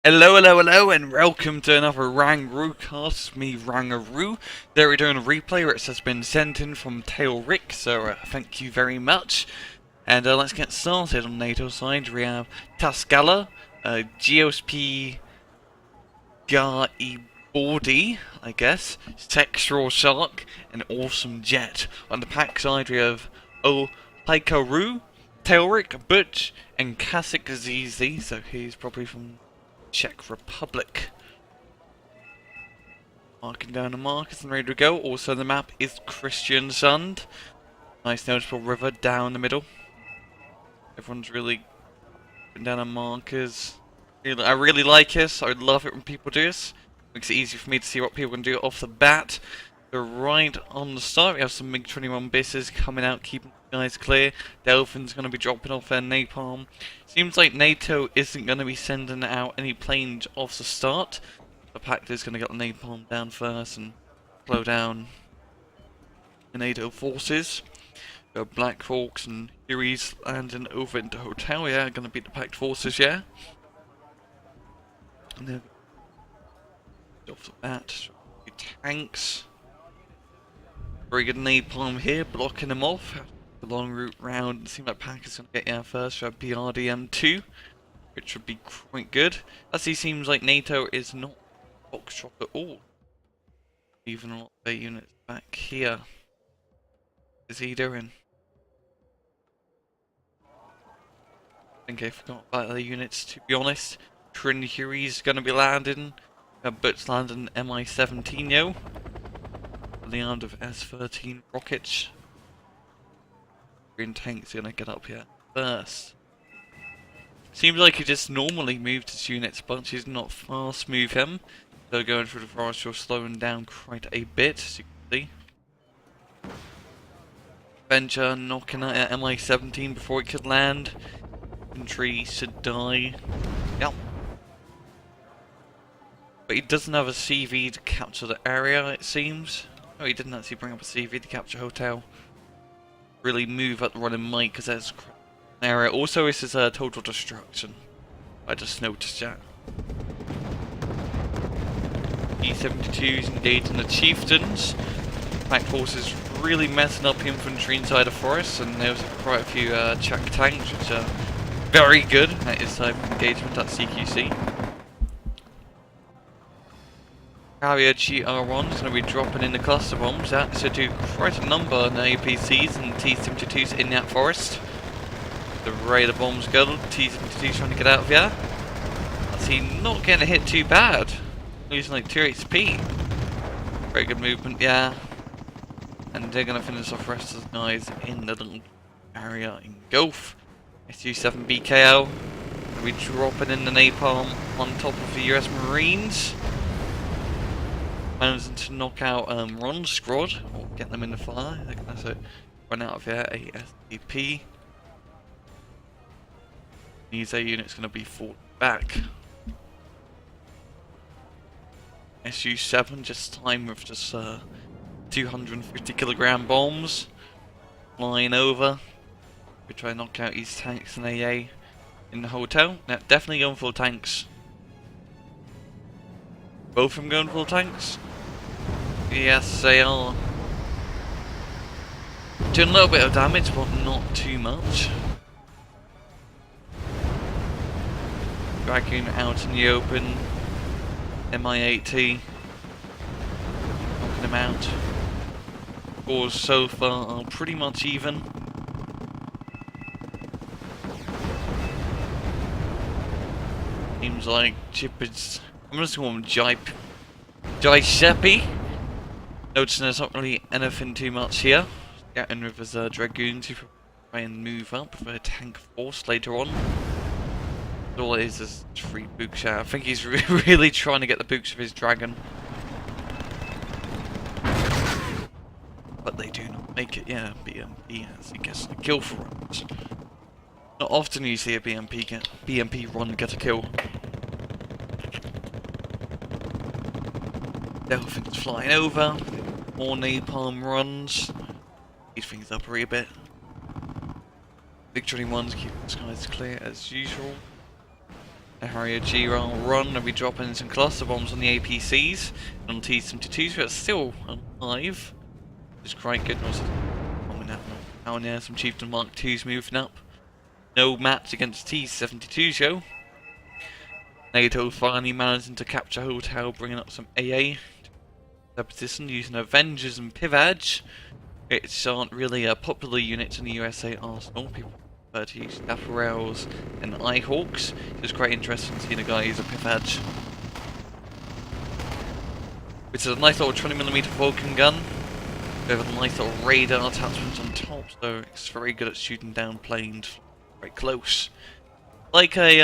Hello, hello, hello, and welcome to another RANGROOCAST, me Rangaroo. There we're doing a replay which has been sent in from Taleric, so thank you very much. And let's get started. On Nato side, we have Tascalla, GOSP Garibaldi, I guess, Sexual Shark, and AwesomeJet. On the Pact side, we have ohaikuro, Taleric, Butch, and CaSIK CZ, so he's probably from Czech Republic. Marking down the markers and ready to go. Also, the map is Kristansund. Nice noticeable river down the middle. Everyone's really putting down the markers. I really like this. I would love it when people do this. Makes it easy for me to see what people can do off the bat. So right on the start, we have some MiG-21 bisses coming out, keeping the guys clear. Delphin's going to be dropping off their napalm. Seems like NATO isn't going to be sending out any planes off the start. The Pact is going to get the napalm down first and slow down the NATO forces. We have Black Hawks and Hueys landing over into Hotel. Yeah, going to beat the Pact forces, yeah. And then off the bat, tanks. Very good napalm here, blocking them off. The long route round. It seems like Pact is going to get there first. We have BRDM2, which would be quite good. As he seems like NATO is not box shot at all. Even a lot of their units back here. What is he doing? I think I forgot about the units, to be honest. Trin Huey's going to be landing. Butch landing Mi-17, yo. The end of S-13 rockets. Green tank's gonna get up here first. Seems like he just normally moves his units, but he's not fast move him. So going through the forest, you're slowing down quite a bit, as you can see. Venture knocking out at Mi-17 before it could land. Infantry should die. Yep. But he doesn't have a CV to capture the area, it seems. Oh, he didn't actually bring up a CV to capture Hotel. Really move up the running mic because there's an area. Also, this is a total destruction. I just noticed that. E-72's engaging the chieftains. Pact forces really messing up infantry inside the forest, and there's quite a few Czech tanks, which are very good at this type of engagement at CQC. Carrier GR1 is going to be dropping in the cluster bombs. That should do quite a number of APCs and T-72s in that forest. The radar bombs go. T-72 trying to get out of here. That's he not getting hit too bad. Losing like 2 HP. Very good movement, yeah. And they're going to finish off the rest of the guys in the little area in Gulf. Su-7 BKL. Going to be dropping in the napalm on top of the US Marines. Managing to knock out Ron's squad, or get them in the fire. That's it. Run out of here, ASDP. These units going to be fought back. Su-7 just time with just 250 kilogram bombs flying over. We try to knock out these tanks and AA in the hotel. Now, definitely going for tanks. Both of them going full tanks? Yes, they are. Doing a little bit of damage, but not too much. Dragging out in the open. Mi-80. Knocking them out. Scores so far are pretty much even. Seems like Chip is... I'm just going to call him Gluseppe. Noticing there's not really anything too much here. Getting with his dragoons who try and move up with a tank force later on. All it is 3 books out. I think he's really trying to get the books of his dragon. But they do not make it, yeah. BMP as he gets the kill for runs. Not often you see a BMP run get a kill. Delphin's flying over. More napalm runs. Speed things up a wee bit. Big 21's keeping the skies clear as usual. The Harrier G-Rail run and be dropping some cluster bombs on the APCs and on T-72s, but it's still alive. Which is quite good. And also, down there, some Chieftain Mark 2s moving up. No match against T-72 show. Nato finally managing to capture Hotel, bringing up some AA to their position using Avengers and Pivage. Which aren't really popular units in the USA arsenal. People prefer to use Dafferails and Eyehawks. It's quite interesting to see the guy use a Pivage. Which is a nice little 20mm Vulcan gun. With a nice little radar attachment on top, so it's very good at shooting down planes very close. Like a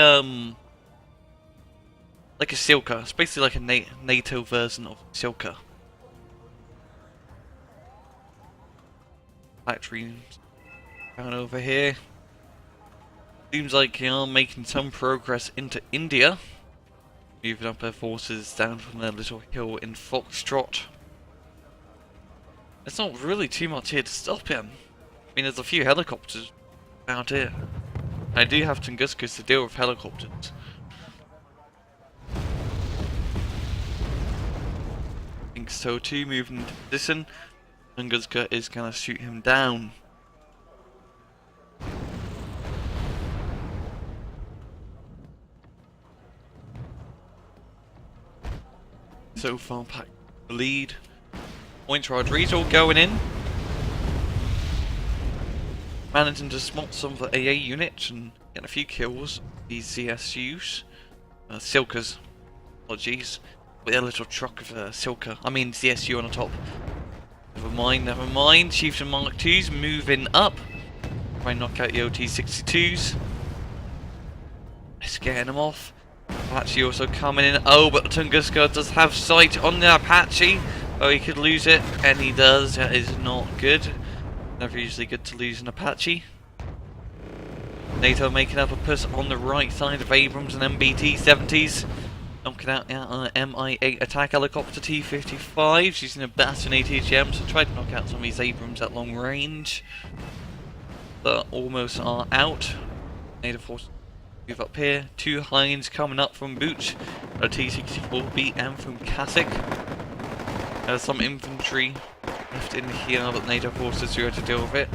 Silka. It's basically like a NATO version of Silka. Factory down over here. Seems like they are making some progress into India. Moving up their forces down from their little hill in Foxtrot. There's not really too much here to stop him. I mean, there's a few helicopters out here. I do have Tunguskas to deal with helicopters. I think so too, moving into position. Tunguska is gonna shoot him down. So far, Pact the lead. Point Rodrigo going in. Managing to spot some of the AA units and get a few kills. These CSUs. Silkas. Apologies. With their little truck of Silka. I mean CSU on the top. Never mind, never mind. Chieftain Mark 2s moving up. Try and knock out the OT-62s. It's getting them off. Apache also coming in. Oh, but the Tunguska does have sight on the Apache. Oh, he could lose it, and he does. That is not good. Never usually good to lose an Apache. NATO making up a push on the right side of Abrams and MBT-70s. Knocking out the Mi-8 attack helicopter T-55s using a Bastion ATGM to try to knock out some of these Abrams at long range. But almost are out. NATO forces move up here. 2 Hinds coming up from Butch. A T-64BM from CaSIK. There's some infantry left in here, but NATO forces are to deal with it.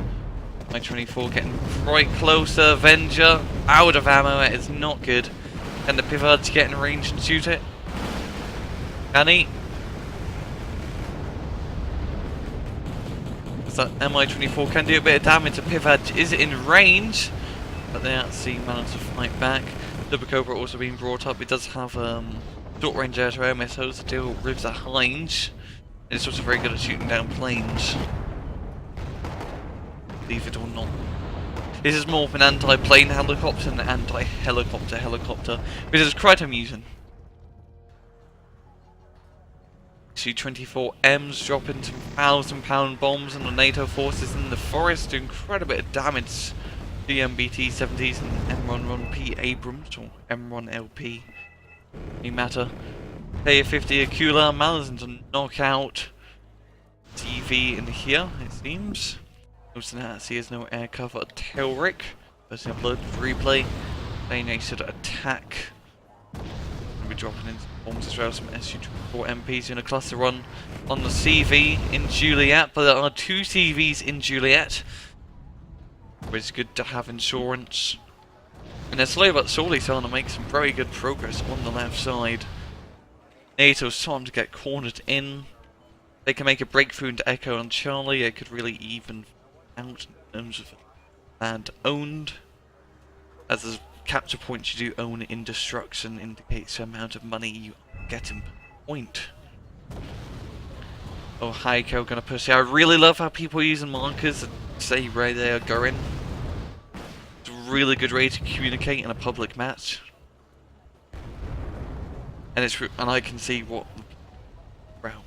My-24 getting right closer. Avenger out of ammo. It is not good. Can the Pivot get in range and shoot it? Can he? So that Mi-24 can do a bit of damage. The Pivot is in range, but they actually managed to fight back. The Cobra also being brought up. It does have short range air-to-air missiles to deal with the Hinds. It's also very good at shooting down planes. Believe it or not. This is more of an anti-plane helicopter than an anti-helicopter helicopter, which is quite amusing. Su-24Ms dropping some 1,000-pound bombs on the NATO forces in the forest, doing quite a bit of damage to the MBT-70s and M1LP Abrams, or M1LP. No matter. K-50 Akula managing to knock out TV in here, it seems. Also that see there's no air cover at Taleric. First upload replay. They should attack. We'll be dropping in some bombs as well, some Su-24 MPs in a cluster run on the CV in Juliet, but there are 2 CVs in Juliet. It's good to have insurance. And they're slowly but surely starting to make some very good progress on the left side. NATO's starting to get cornered in. They can make a breakthrough into Echo and Charlie. It could really even out in terms of land owned. As the capture points you do own in destruction indicates the amount of money you get in point. Ohaikuro gonna push it. I really love how people are using markers that say where they are going. It's a really good way to communicate in a public match. And I can see what. Wow,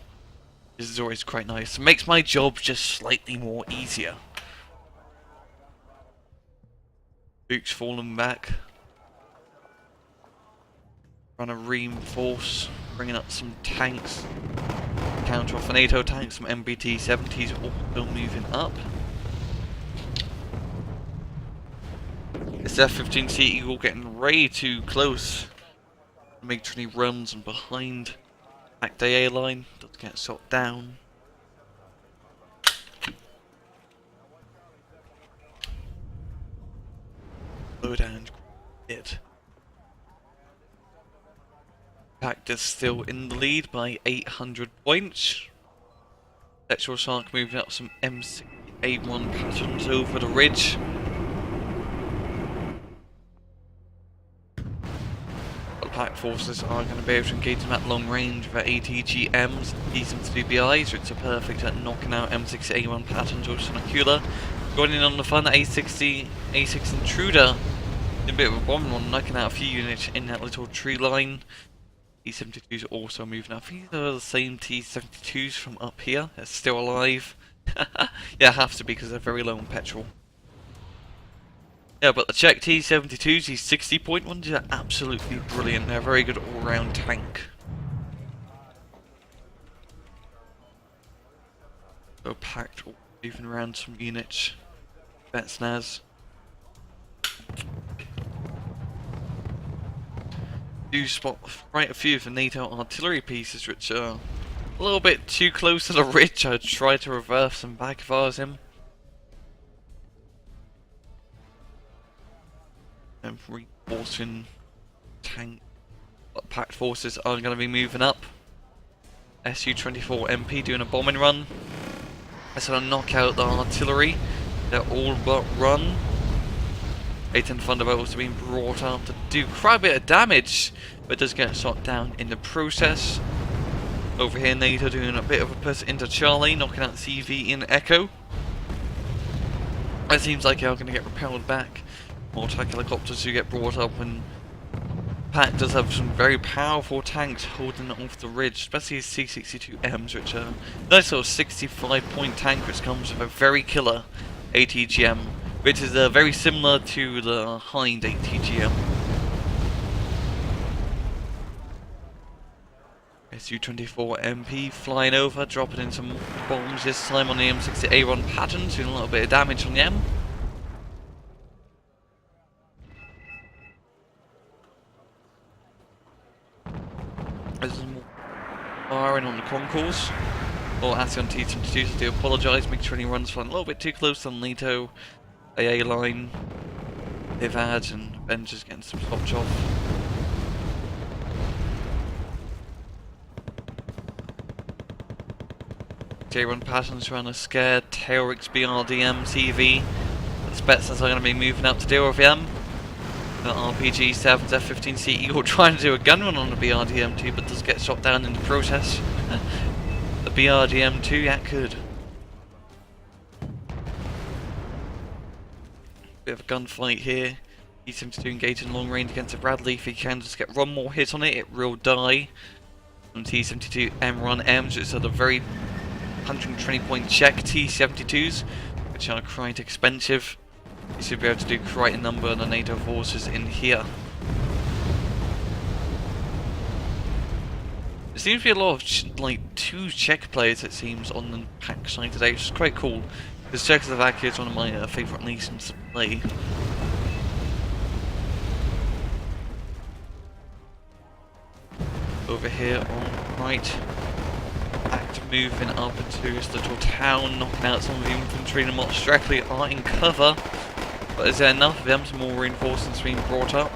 this is always quite nice. It makes my job just slightly more easier. Luke's fallen back. Trying to reinforce, bringing up some tanks. Counter off the NATO tanks, some MBT-70s also moving up. This F-15C Eagle getting way too close Make sure he runs and behind Pact AA line, doesn't get shot down. Low down, hit. Pact is still in the lead by 800 points. Sexual Shark moving up some M6A1 patterns over the ridge. But Pact forces are going to be able to engage them at long range with ATGMs, decent CBIs, which are perfect at knocking out M6A1 patterns or Sonocula. Going in on the fun, A6 Intruder. A bit of a bomb run, knocking out a few units in that little tree line. T-72s are also moving up. These are the same T-72s from up here. They're still alive. Yeah, have to be because they're very low on petrol. Yeah, but the Czech T-72s, these 60-point ones, are absolutely brilliant. They're a very good all-round tank. So Pact moving around some units. Betsnaz. Do spot quite a few of the Nato artillery pieces, which are a little bit too close to the ridge. I'd try to reverse them back if I was him. And reinforcing tank. But Pact forces are going to be moving up. Su-24 MP doing a bombing run. That's going to knock out the artillery. They're all but run. A-10 Thunderbolts are being brought up to do quite a bit of damage, but does get shot down in the process. Over here, Nato doing a bit of a push into Charlie, knocking out CV in Echo. It seems like they're going to get repelled back. More attack helicopters do get brought up, and Pact does have some very powerful tanks holding off the ridge, especially his C-62Ms, which are a nice sort of 65-point tank, which comes with a very killer ATGM. Which is very similar to the Hind ATGM. Su-24 MP flying over, dropping in some bombs, this time on the M60A1 pattern, doing a little bit of damage on the M. There's some more firing on the concourse. Or Asion T-72s, I do apologise, make sure he runs flying a little bit too close on Nato. AA line, Ivad and Avengers getting some stopped off. J1 Patterns trying to scare Taleric's BRDM CV. The Spetsnaz are going to be moving up to deal with them. The RPG-7's F-15C Eagle trying to do a gun run on the BRDM-2, but does get shot down in the process. The BRDM-2, that could. Bit of a gunfight here. He seems to engage in long range against a Bradley. If he can just get one more hit on it, it will die. And T-72 M1Ms, which are the very 120-point Czech T-72s, which are quite expensive. You should be able to do quite a number of the NATO forces in here. There seems to be a lot of like 2 Czech players, it seems, on the Pact side today, which is quite cool. Because Czechoslovakia is one of my favourite nations to play. Over here on right, Pact moving up into this little town, knocking out some of the infantry, and Mots directly are in cover. But is there enough of them? Some more reinforcements being brought up.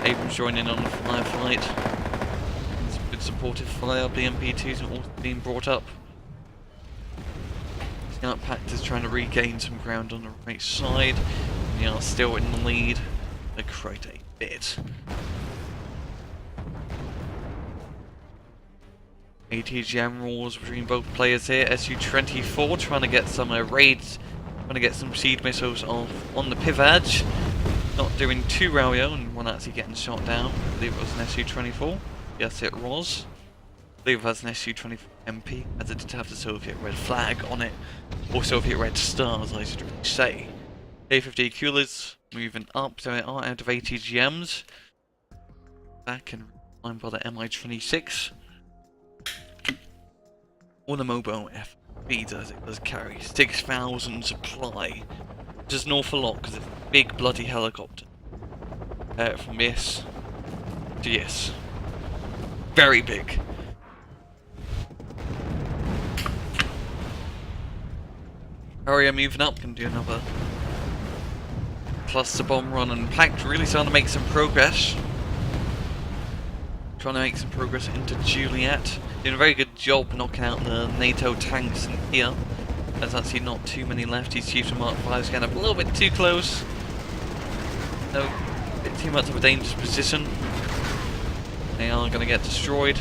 Abrams joining on the firefight. Some good supportive fire, BMP-2s are also being brought up. Pact is trying to regain some ground on the right side. They are still in the lead. They quite a bit. ATGM rules between both players here. Su-24 trying to get some raids, trying to get some seed missiles off on the Pivaj. Not doing too well, and one actually getting shot down. I believe it was an Su-24. Yes, it was. I believe it was an Su-24 MP, as it did have the Soviet red flag on it, or Soviet red stars, I should really say. A-50 Coolers moving up, so they are out of ATGMs. Back and line by the Mi-26. Or the mobile FB does carry 6,000 supply, which is an awful lot because it's a big bloody helicopter. from yes to yes. Very big. Area moving up, can do another cluster bomb run, and Pact really starting to make some progress. Trying to make some progress into Juliet. Doing a very good job knocking out the Nato tanks in here. There's actually not too many left. These Chiefs and Mark 5's getting up a little bit too close. No, a bit too much of a dangerous position. They are going to get destroyed.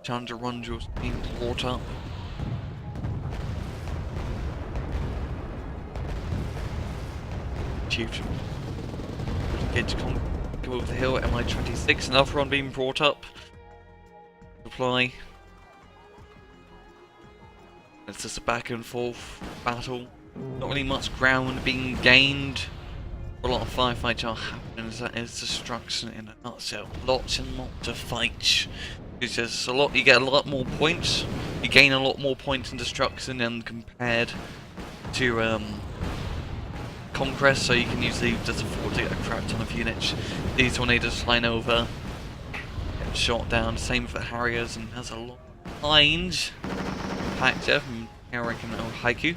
Challenger Rungel's being brought up. Chiefs get to come over the hill. MI-26, another one being brought up. Supply. It's just a back and forth battle. Not really much ground being gained. A lot of firefights are happening. That is destruction in a nutshell. Lots and lots of fights. It's just a lot. You get a lot more points. You gain a lot more points in destruction than compared to Conquest. So you can usually just afford to get a crap ton of units. These tornadoes flying over, get shot down. Same for Harriers, and has a lot of lines. Pact from Taleric and ohaikuro.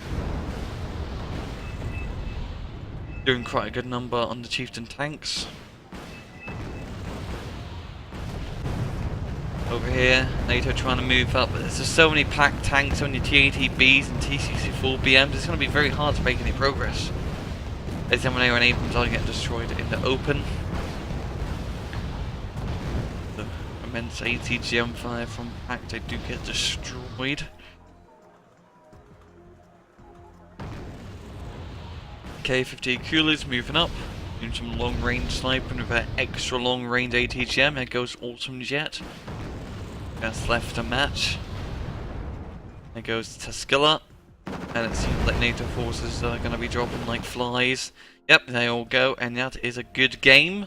Doing quite a good number on the Chieftain tanks. Over here, Nato trying to move up, but there's just so many Pact tanks, so many T-80Bs and T-64BMs, it's going to be very hard to make any progress. As M1A and Abrams are getting destroyed in the open. The immense ATGM fire from Pact, they do get destroyed. K-50 coolers moving up, doing some long range sniping with that extra long range ATGM. There goes AwesomeJet. That's left to match. There goes Tascalla. And it seems like NATO forces are going to be dropping like flies. Yep, they all go, and that is a good game.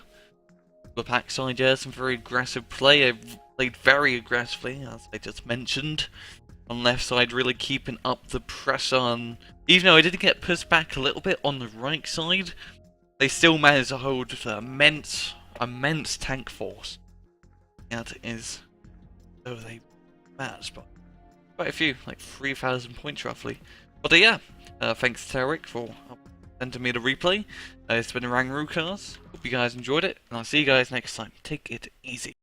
The Pact side, yeah, some very aggressive play. They played very aggressively, as I just mentioned. On left side, really keeping up the pressure on. Even though I did get pushed back a little bit on the right side, they still managed to hold the immense tank force. That is, so they matched by quite a few, like 3,000 points roughly. But yeah, thanks Taleric for sending me the replay. It's been a RANGROOCAST. Hope you guys enjoyed it, and I'll see you guys next time. Take it easy.